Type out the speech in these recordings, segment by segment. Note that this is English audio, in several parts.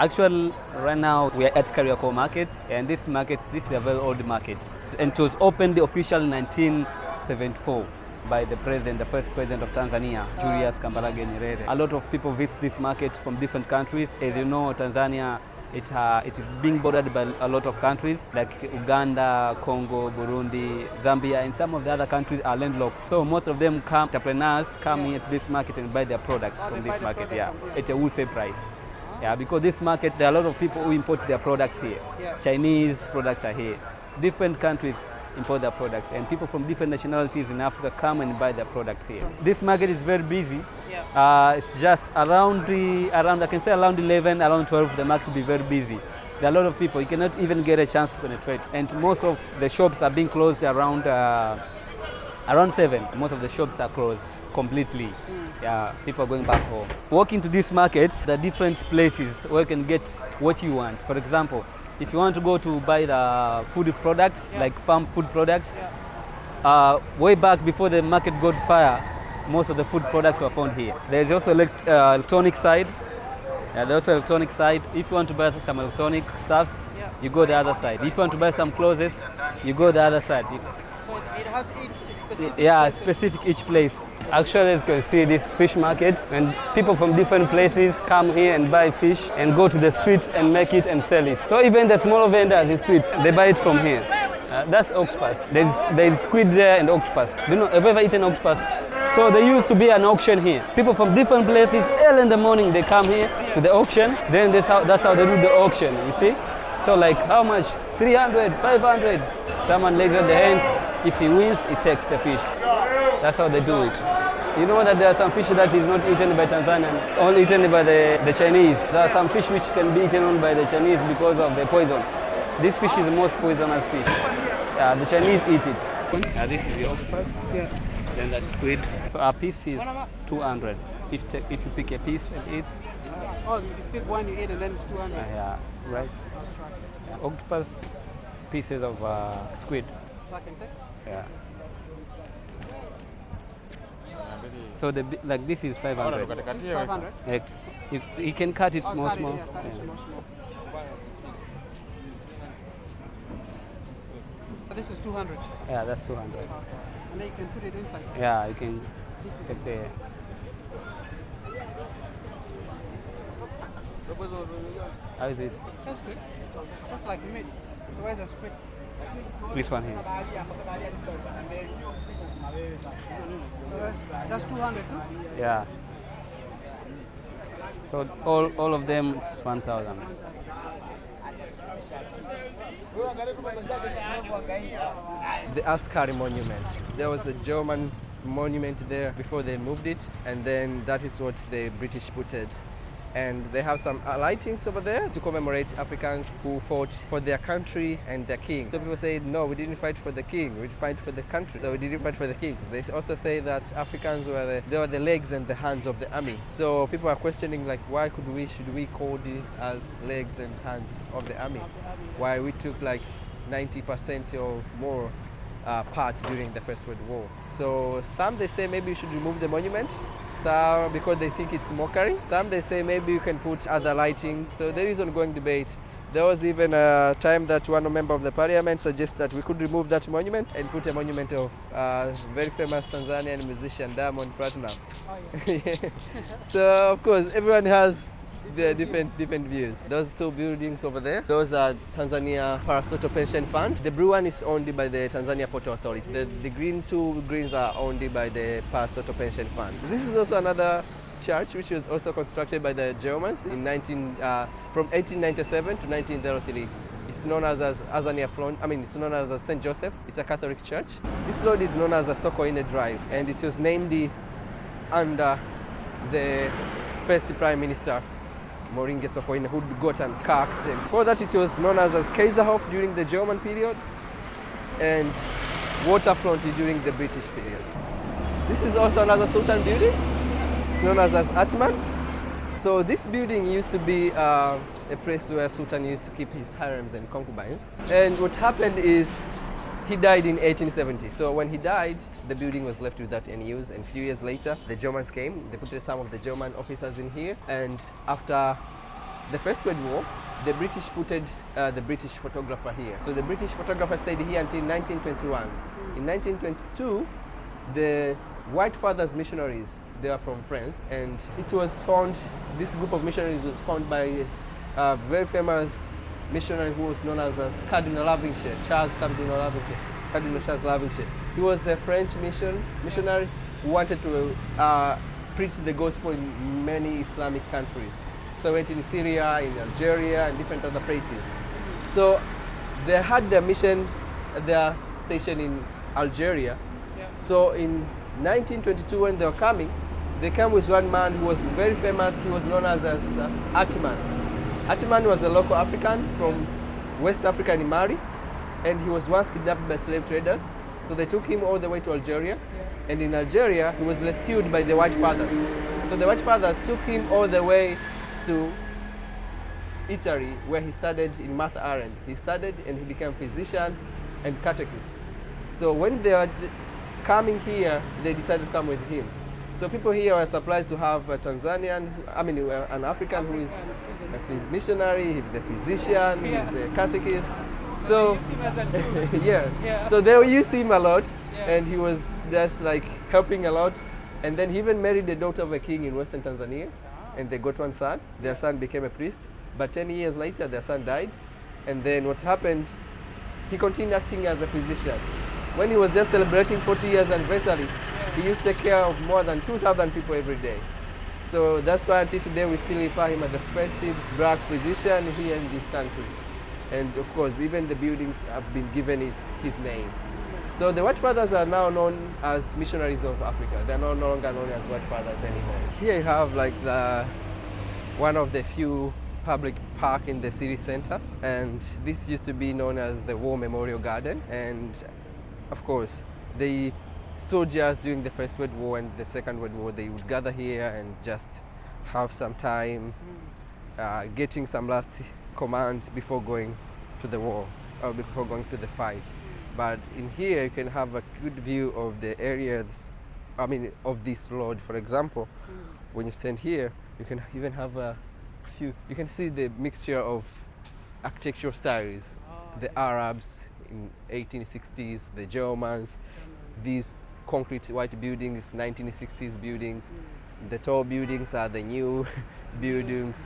Actually, right now we are at Kariakoo market, and this is a very old market. And it was opened officially in 1974 by the first president of Tanzania, Julius Kambarage Nyerere. A lot of people visit this market from different countries. As you know, Tanzania, it is being bordered by a lot of countries like Uganda, Congo, Burundi, Zambia, and some of the other countries are landlocked. So most of them entrepreneurs come here to this market and buy their products from this market. Yeah, at a wholesale price. Yeah, because this market, there are a lot of people who import their products here. Yeah. Chinese products are here. Different countries import their products, and people from different nationalities in Africa come and buy their products here. This market is very busy. Yeah. It's just around I can say around 11, around 12, the market will be very busy. There are a lot of people. You cannot even get a chance to penetrate. And most of the shops are being closed around 7. Most of the shops are closed completely. Yeah, people are going back home. Walking to these markets, there are different places where you can get what you want. For example, if you want to go to buy the food products, like farm food products, way back before the market got fire, most of the food products were found here. There's also electronic side. Yeah, there's also electronic side. If you want to buy some electronic stuffs, you go the other side. If you want to buy some clothes, you go the other side. So it has its specific specific each place. Actually, as you can see, this fish market, and people from different places come here and buy fish and go to the streets and make it and sell it. So even the smaller vendors in the streets, they buy it from here. That's octopus. There's squid there and octopus. Do you know, have you ever eaten octopus? So there used to be an auction here. People from different places, early in the morning, they come here to the auction. Then that's how they do the auction, you see? So like how much? 300, 500. Someone lays out the hands. If he wins, he takes the fish. That's how they do it. You know that there are some fish that is not eaten by Tanzanians, only eaten by the Chinese. There are some fish which can be eaten only by the Chinese because of the poison. This fish is the most poisonous fish. Yeah, the Chinese eat it. This is the octopus. Yeah. Then that's squid. So our piece is 200. If you pick a piece and eat. Oh, you pick one, you eat, and then it's 200. Yeah, right. Yeah, octopus, pieces of squid. Yeah. So like this is 500. This is 500? You can cut it small. Small. So this is 200? Yeah, that's 200. Okay. And then you can put it inside? Yeah, you can take the... How is it? That's good. Just like meat. So where's the squid? This one here. So that's 200 too? Yeah. So all of them is 1,000. The Askari monument. There was a German monument there before they moved it, and then that is what the British put it. And they have some lightings over there to commemorate Africans who fought for their country and their king. Some people say, no, we didn't fight for the king, we fight for the country. So we didn't fight for the king. They also say that Africans were the legs and the hands of the army. So people are questioning, like, why should we call it as legs and hands of the army? Why we took like 90% or more part during the First World War. So some they say maybe you should remove the monument, some because they think it's mockery. Some they say maybe you can put other lightings. So there is ongoing debate. There was even a time that one member of the parliament suggested that we could remove that monument and put a monument of very famous Tanzanian musician Diamond Platinum. Oh, yeah. So of course everyone has their different views. Those two buildings over there, those are Tanzania Parastatal Pension Fund. The blue one is owned by the Tanzania Port Authority. The two greens are owned by the Parastatal Pension Fund. This is also another church which was also constructed by the Germans from 1897 to 1903. It's known as Azania Front. It's known as St. Joseph. It's a Catholic church. This road is known as a Sokoine Drive, and it was named under the first Prime Minister Moringe Sokoine, who got a car accident. Before that, it was known as Kaiserhof during the German period and Waterfront during the British period. This is also another Sultan building. It's known as Atman. So this building used to be a place where Sultan used to keep his harems and concubines. And what happened is he died in 1870. So when he died, the building was left without any use. And a few years later, the Germans came. They put some of the German officers in here. And after the First World War, the British put the British photographer here. So the British photographer stayed here until 1921. In 1922, the White Fathers missionaries, they are from France, and it was found, this group of missionaries was found by a very famous missionary who was known as Cardinal Lavingshire, Charles Cardinal Lavingshire, Cardinal Charles Lavingshire. He was a French missionary who wanted to preach the gospel in many Islamic countries. So he went in Syria, in Algeria, and different other places. So they had their mission, their station in Algeria. Yeah. So in 1922, when they were coming, they came with one man who was very famous. He was known as Atman. Atman was a local African from West Africa in Mali, and he was once kidnapped by slave traders. So they took him all the way to Algeria, and in Algeria, he was rescued by the White Fathers. So the White Fathers took him all the way to Italy, where he studied in Math Arendt. He studied and he became physician and catechist. So when they were coming here, they decided to come with him. So people here were surprised to have a Tanzanian, an African who is a missionary, he's the physician, he's a catechist. So, yeah. So they used him a lot, and he was just like helping a lot. And then he even married the daughter of a king in Western Tanzania, and they got one son. Their son became a priest, but 10 years later, their son died. And then what happened, he continued acting as a physician. When he was just celebrating 40 years anniversary, he used to take care of more than 2,000 people every day. So that's why until today we still refer him as the first black physician here in this country. And of course, even the buildings have been given his name. So the White Fathers are now known as missionaries of Africa. They're no longer known as White Fathers anymore. Here you have like one of the few public park in the city center, and this used to be known as the War Memorial Garden. And of course, the soldiers during the First World War and the Second World War, they would gather here and just have some time getting some last commands before going to the war or before going to the fight. But in here you can have a good view of the areas, of this road. For example, when you stand here, you can even have you can see the mixture of architectural styles. The Arabs in 1860s, the Germans, these concrete white buildings, 1960s buildings. The tall buildings are the new buildings.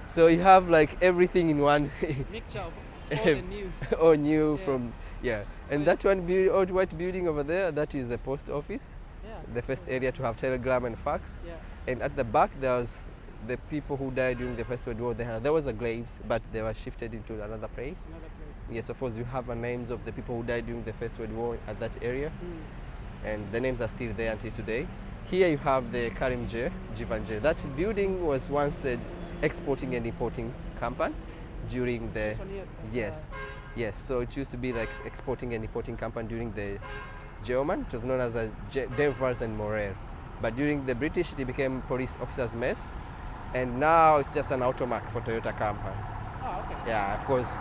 So you have like everything in one. Mixture of old and new. All new from, yeah. And that one old white building over there, that is the post office. Yeah. The first area to have telegram and fax. Yeah. And at the back there was the people who died during the First World War. There was a graves, but they were shifted into another place. Yes, of course, you have names of the people who died during the First World War at that area. And the names are still there until today. Here you have the Karimjee, Jivanje. That building was once an exporting and importing company during the, yes. So it used to be like exporting and importing company during the German. It was known as Denvers and Morel. But during the British, it became police officers' mess. And now it's just an automark for Toyota company. Oh, okay. Yeah, of course.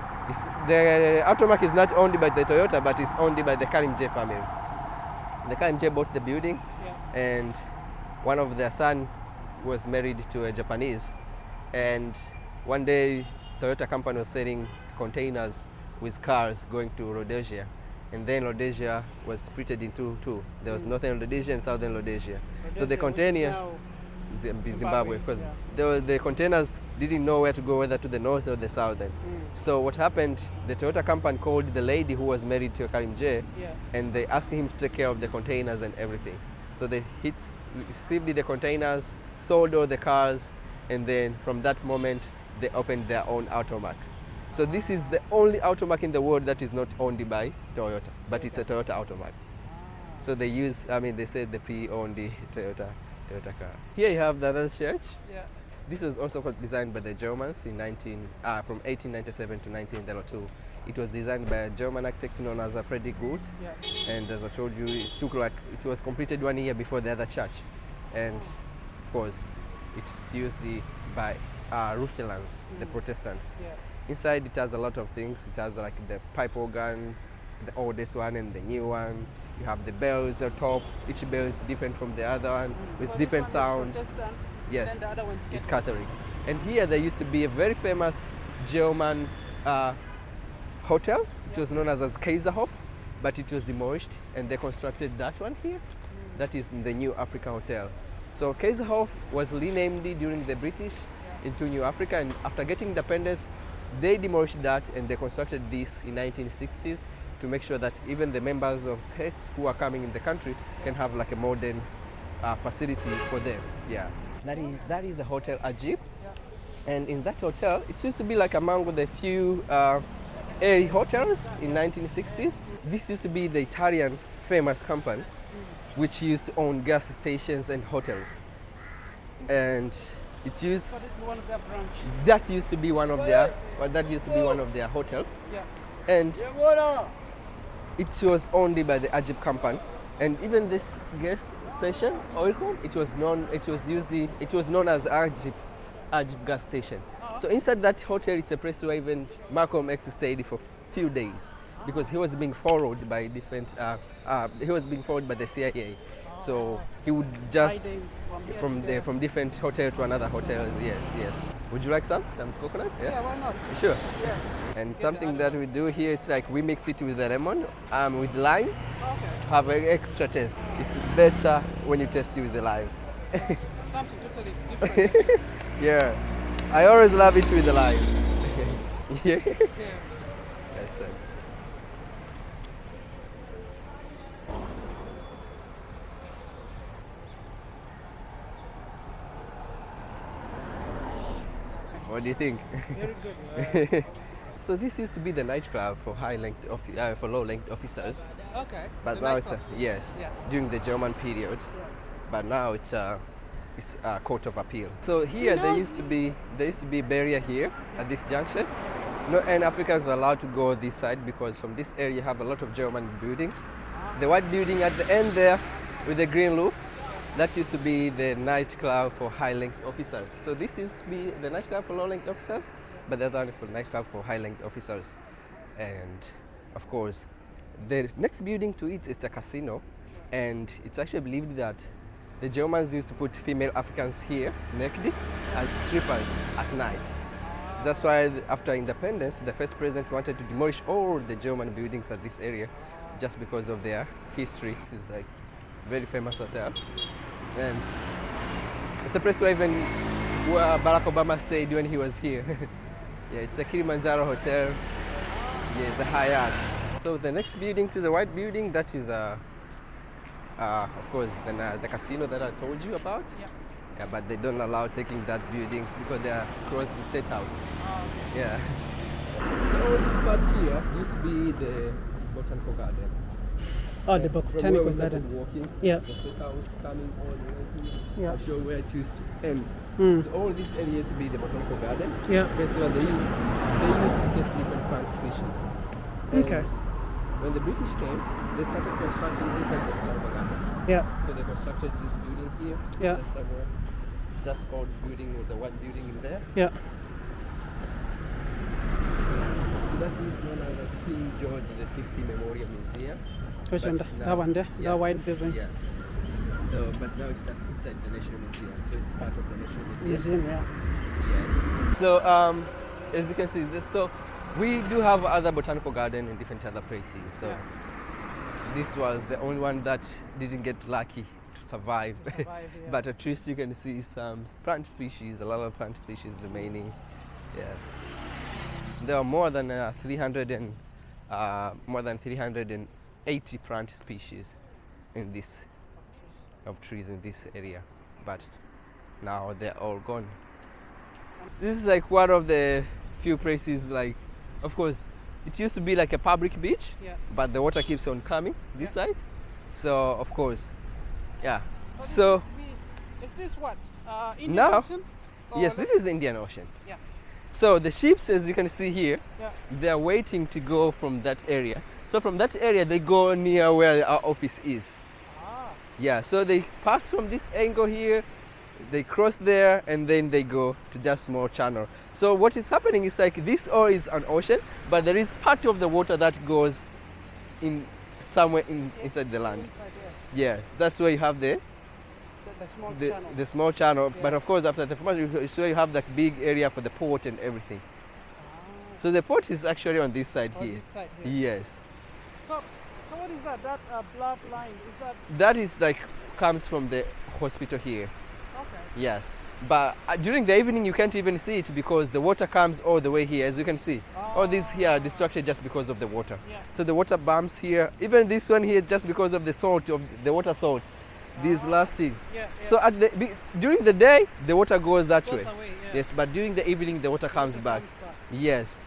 The automark is not owned by the Toyota, but it's owned by the Karimjee family. The Karimjee bought the building, and one of their sons was married to a Japanese. And one day, Toyota company was selling containers with cars going to Rhodesia. And then Rhodesia was split into two. There was Northern Rhodesia and Southern Rhodesia. So the container, Zimbabwe, because the containers didn't know where to go, whether to the north or the southern. So what happened, the Toyota company called the lady who was married to Karimjee, and they asked him to take care of the containers and everything. So they received the containers, sold all the cars, and then from that moment, they opened their own automark. So this is the only automark in the world that is not owned by Toyota, but it's a Toyota automark. So they use, they said they pre-owned the Toyota car. Here you have the other church. This was also designed by the Germans in from 1897 to 1902. It was designed by a German architect known as Friedrich Gut. And as I told you, it was completed 1 year before the other church. And of course, it's used by Lutherans, the Protestants. Inside it has a lot of things. It has like the pipe organ, the oldest one and the new one. You have the bells at top. Each bell is different from the other one with different sounds. Protestant, Yes, and the other one's it's Catholic. And here there used to be a very famous German hotel. It was known as Kaiserhof, but it was demolished and they constructed that one here. That is the New Africa Hotel. So Kaiserhof was renamed during the British into New Africa, and after getting independence, they demolished that and they constructed this in 1960s to make sure that even the members of states who are coming in the country can have like a modern facility for them. Yeah, that is the Hotel Ajib. And in that hotel, it used to be like among the few early hotels in 1960s. This used to be the Italian famous company which used to own gas stations and hotels. And it used, So this is one of their branches. that used to be one of their, hotel. Yeah. And it was owned by the Ajib company. And even this gas station, Oilcom, it was known as Ajib gas station. So inside that hotel, it's a place where even Malcolm X stayed for few days because he was being followed by different. He was being followed by the CIA. So he would just Hiding from different hotel to another hotels. Yes. Would you like some coconuts? Yeah, why not? Sure. Yeah. And something that we do here is like we mix it with the lemon, with lime, Okay. have an extra taste. It's better when you taste it with the lime. Something totally different. Yeah, I always love it with the lime. Yeah. Yeah. That's it. What do you think? Very good. So this used to be the nightclub for for low-ranked officers, Okay. but The now it's nightclub. yes, Yeah. during the German period. Yeah. But now it's a court of appeal. So here there used to be a barrier here at this junction. No and Africans are allowed to go this side because from this area you have a lot of German buildings. The white building at the end there with the green roof, that used to be the nightclub for high-ranked officers. So this used to be the nightclub for low-ranked officers, but the other for nightclub for high-ranked officers. And of course, the next building to it is the casino, and it's actually believed that the Germans used to put female Africans here, naked, as strippers at night. That's why after independence, the first president wanted to demolish all the German buildings at this area just because of their history. This is like very famous hotel. And it's a place where even Barack Obama stayed when he was here. Yeah, it's a Kilimanjaro hotel. Yeah, the Hyatt. So the next building to the white building, that is of course the casino that I told you about. Yeah. Yeah, but they don't allow taking that buildings because they are close to State House. Yeah. So all this part here used to be the botanical garden. Oh, the From where botanical we started garden. walking, Yeah. the State House coming all the way here. Yeah. I'll show where it used to end. Mm. So all this area used to be the botanical garden. Yeah. That's where they used to test different plant species. And Okay. when the British came, they started constructing inside the botanical garden. Yeah. So they constructed this building here. Yeah. Just somewhere. Just old building with the one building in there. Yeah. So that is known as the King George V Memorial Museum. Which one? But That now- one there? The yes, white building? Yes. So, but now it's just inside the National Museum. So it's part of the National Museum. Museum, yeah. Yes. So, as you can see, we do have other botanical garden in different other places. So, Yeah. this was the only one that didn't get lucky to survive. Survive, yeah. But at least you can see some plant species, a lot of plant species remaining. Yeah. There are more than 380 plant species in this of trees in this area, but now they're all gone. This is like one of the few places, like, of course, it used to be like a public beach, Yeah. but the water keeps on coming this side. So of course, yeah. Oh, So is this what? Indian Now- Ocean? Or yes, like- this is the Indian Ocean. Yeah. So the ships, as you can see here, Yeah. they're waiting to go from that area. So from that area, they go near where our office is. Ah. Yeah, so they pass from this angle here, they cross there, and then they go to just small channel. So what is happening is like this all is an ocean, but there is part of the water that goes in somewhere inside the land. Inside there. Yes, that's where you have the The small the, channel. the small channel. Yeah. But of course, after the farmers, you have that big area for the port and everything. So the port is actually on this side On here. this side here. Yes. So what is that? That black line, is that? That is like comes from the hospital here. Okay. Yes. But during the evening, you can't even see it because the water comes all the way here, as you can see. All these here are distracted just because of the water. Yeah. So the water bumps here, even this one here, just because of the salt, of the water salt. This last thing. Yeah. So during the day, the water goes that Goes way. away, yeah. Yes, but during the evening, the water comes back. Yes.